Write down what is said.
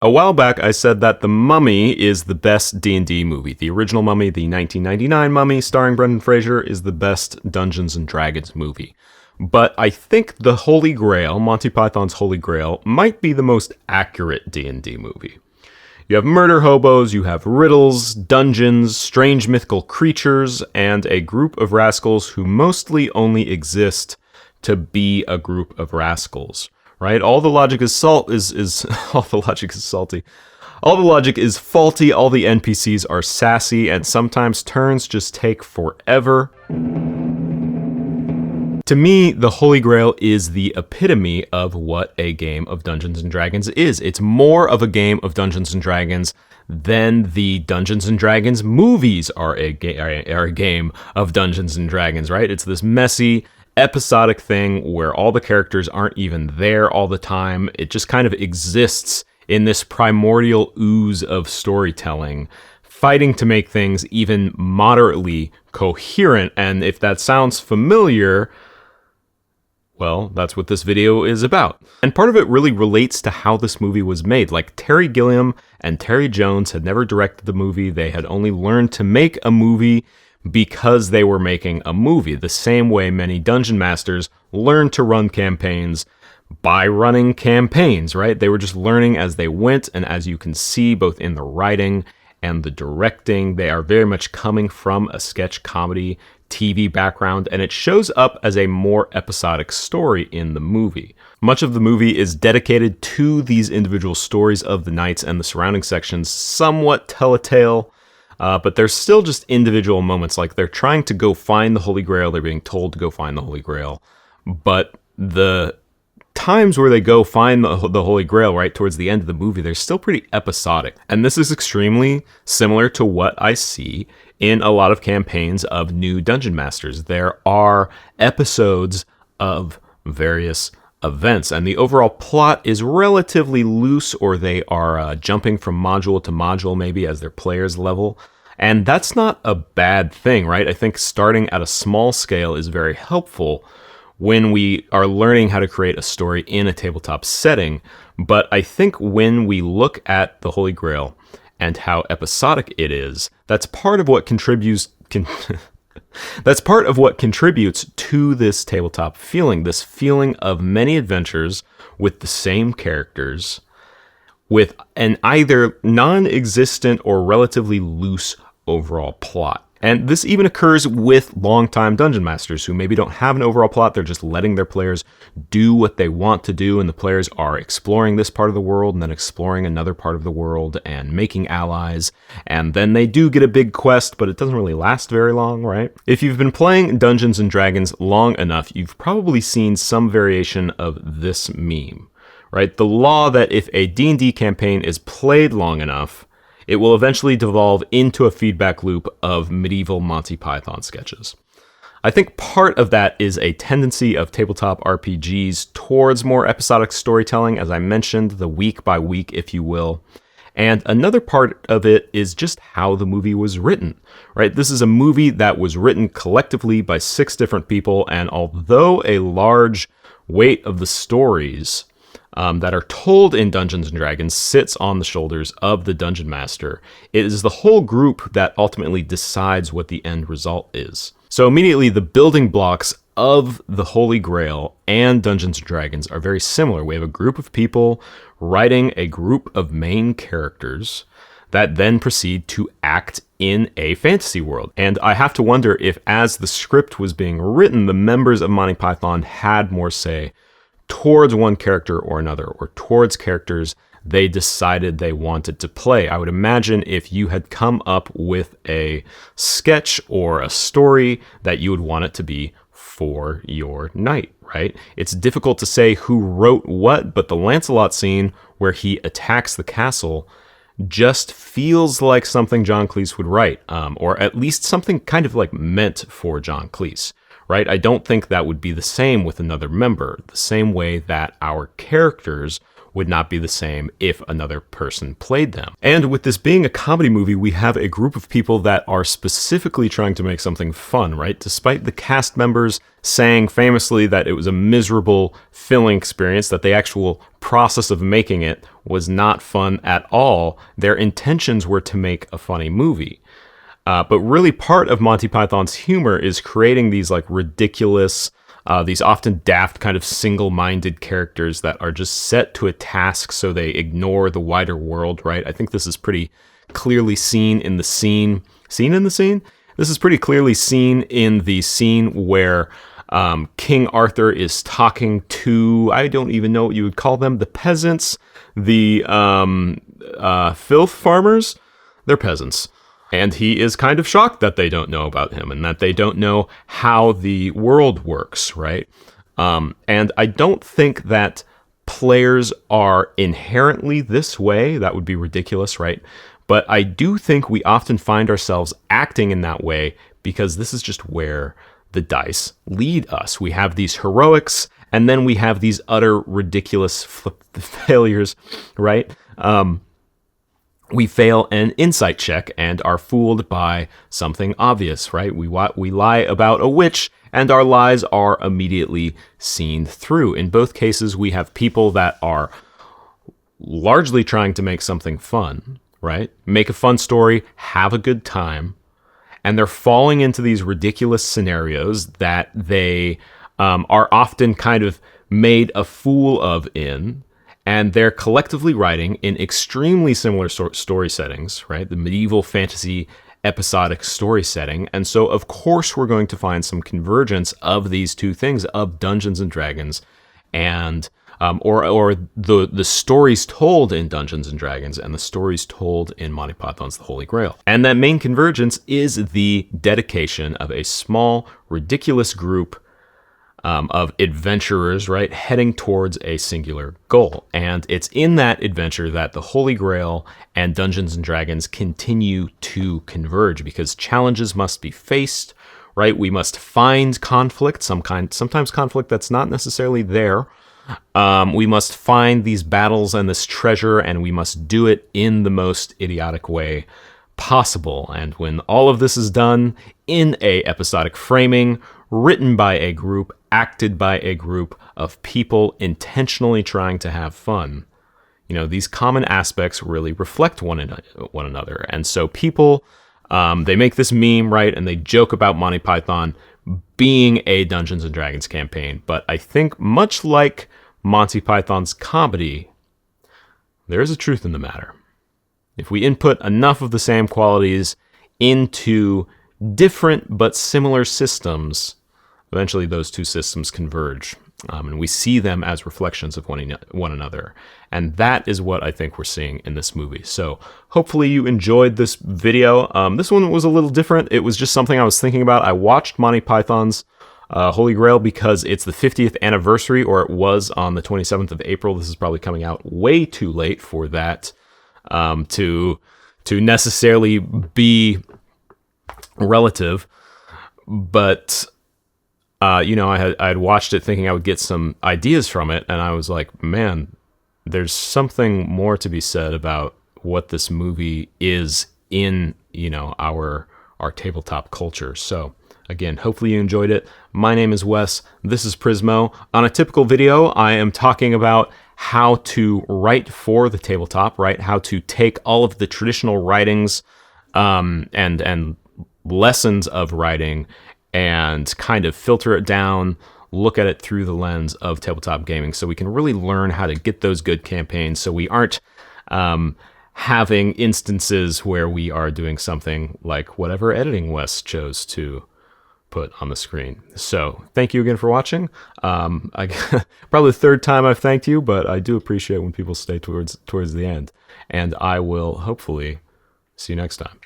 A while back, I said that The Mummy is the best D&D movie. The original Mummy, the 1999 Mummy starring Brendan Fraser, is the best Dungeons & Dragons movie. But I think the Holy Grail, Monty Python's Holy Grail, might be the most accurate D&D movie. You have murder hobos, you have riddles, dungeons, strange mythical creatures, and a group of rascals who mostly only exist to be a group of rascals. Right? All the logic is all the logic is salty. All the logic is faulty, all the NPCs are sassy, and sometimes turns just take forever. To me, the Holy Grail is the epitome of what a game of Dungeons & Dragons is. It's more of a game of Dungeons & Dragons than the Dungeons & Dragons movies are a game of Dungeons & Dragons, right? It's this messy, episodic thing where all the characters aren't even there all the time. It just kind of exists in this primordial ooze of storytelling, fighting to make things even moderately coherent. And if that sounds familiar, well, that's what this video is about. And part of it really relates to how this movie was made. Like, Terry Gilliam and Terry Jones had never directed the movie. They had only learned to make a movie because they were making a movie, the same way many dungeon masters learned to run campaigns by running campaigns, right? They were just learning as they went, and as you can see, both in the writing and the directing, they are very much coming from a sketch comedy TV background, and it shows up as a more episodic story in the movie. Much of the movie is dedicated to these individual stories of the knights, and the surrounding sections somewhat tell a tale. But there's still just individual moments, like they're trying to go find the Holy Grail, they're being told to go find the Holy Grail, but the times where they go find the Holy Grail right towards the end of the movie, they're still pretty episodic. And this is extremely similar to what I see in a lot of campaigns of new Dungeon Masters. There are episodes of various events, and the overall plot is relatively loose, or they are jumping from module to module maybe as their players level. And that's not a bad thing, right? I think starting at a small scale is very helpful when we are learning how to create a story in a tabletop setting. But I think when we look at the Holy Grail and how episodic it is, that's part of what contributes That's part of what contributes to this tabletop feeling, this feeling of many adventures with the same characters, with an either non-existent or relatively loose overall plot. And this even occurs with longtime dungeon masters who maybe don't have an overall plot. They're just letting their players do what they want to do, and the players are exploring this part of the world and then exploring another part of the world and making allies. And then they do get a big quest, but it doesn't really last very long, right? If you've been playing Dungeons & Dragons long enough, you've probably seen some variation of this meme, right? The law that if a D&D campaign is played long enough, it will eventually devolve into a feedback loop of medieval Monty Python sketches. I think part of that is a tendency of tabletop RPGs towards more episodic storytelling, as I mentioned, the week by week, if you will. And another part of it is just how the movie was written, right? This is a movie that was written collectively by 6 different people, and although a large weight of the stories that are told in Dungeons & Dragons sits on the shoulders of the Dungeon Master, it is the whole group that ultimately decides what the end result is. So immediately, the building blocks of the Holy Grail and Dungeons & Dragons are very similar. We have a group of people writing a group of main characters that then proceed to act in a fantasy world. And I have to wonder if, as the script was being written, the members of Monty Python had more say towards one character or another, or towards characters they decided they wanted to play. I would imagine if you had come up with a sketch or a story that you would want it to be for your knight, right? It's difficult to say who wrote what, but the Lancelot scene where he attacks the castle just feels like something John Cleese would write, or at least something kind of like meant for John Cleese. Right? I don't think that would be the same with another member, the same way that our characters would not be the same if another person played them. And with this being a comedy movie, we have a group of people that are specifically trying to make something fun, right? Despite the cast members saying famously that it was a miserable filming experience, that the actual process of making it was not fun at all, their intentions were to make a funny movie. But really part of Monty Python's humor is creating these like ridiculous, these often daft kind of single-minded characters that are just set to a task so they ignore the wider world, right? I think this is pretty clearly seen in the scene. Seen in the scene? This is pretty clearly seen in the scene where King Arthur is talking to, I don't even know what you would call them, the peasants, the filth farmers. They're peasants. And he is kind of shocked that they don't know about him and that they don't know how the world works, right? And I don't think that players are inherently this way. That would be ridiculous, right? But I do think we often find ourselves acting in that way because this is just where the dice lead us. We have these heroics, and then we have these utter ridiculous failures, right? We fail an insight check and are fooled by something obvious, right? We lie about a witch, and our lies are immediately seen through. In both cases, we have people that are largely trying to make something fun, right? Make a fun story, have a good time, and they're falling into these ridiculous scenarios that they are often kind of made a fool of in. And they're collectively writing in extremely similar story settings, right? The medieval fantasy episodic story setting. And so, of course, we're going to find some convergence of these two things, of Dungeons and Dragons and or the stories told in Dungeons and Dragons and the stories told in Monty Python's The Holy Grail. And that main convergence is the dedication of a small, ridiculous group of adventurers, right, heading towards a singular goal. And it's in that adventure that the Holy Grail and Dungeons and Dragons continue to converge, because challenges must be faced, right? We must find conflict, sometimes conflict that's not necessarily there. We must find these battles and this treasure, and we must do it in the most idiotic way possible. And when all of this is done in a episodic framing, written by a group, acted by a group of people intentionally trying to have fun, these common aspects really reflect one another. And so people, they make this meme, right, and they joke about Monty Python being a Dungeons and Dragons campaign. But I think much like Monty Python's comedy, there is a truth in the matter. If we input enough of the same qualities into different but similar systems, eventually those two systems converge, and we see them as reflections of one another. And that is what I think we're seeing in this movie. So hopefully you enjoyed this video. This one was a little different. It was just something I was thinking about. I watched Monty Python's Holy Grail because it's the 50th anniversary, or it was on the 27th of April. This is probably coming out way too late for that to necessarily be relative. But I had watched it thinking I would get some ideas from it, and I was like, man, there's something more to be said about what this movie is in, our tabletop culture. So again, hopefully you enjoyed it. My name is Wes. This is Prismo. On a typical video, I am talking about how to write for the tabletop, right? How to take all of the traditional writings and lessons of writing and kind of filter it down, look at it through the lens of tabletop gaming, so we can really learn how to get those good campaigns, so we aren't having instances where we are doing something like whatever editing Wes chose to put on the screen. So thank you again for watching. Probably the third time I've thanked you, but I do appreciate when people stay towards the end. And I will hopefully see you next time.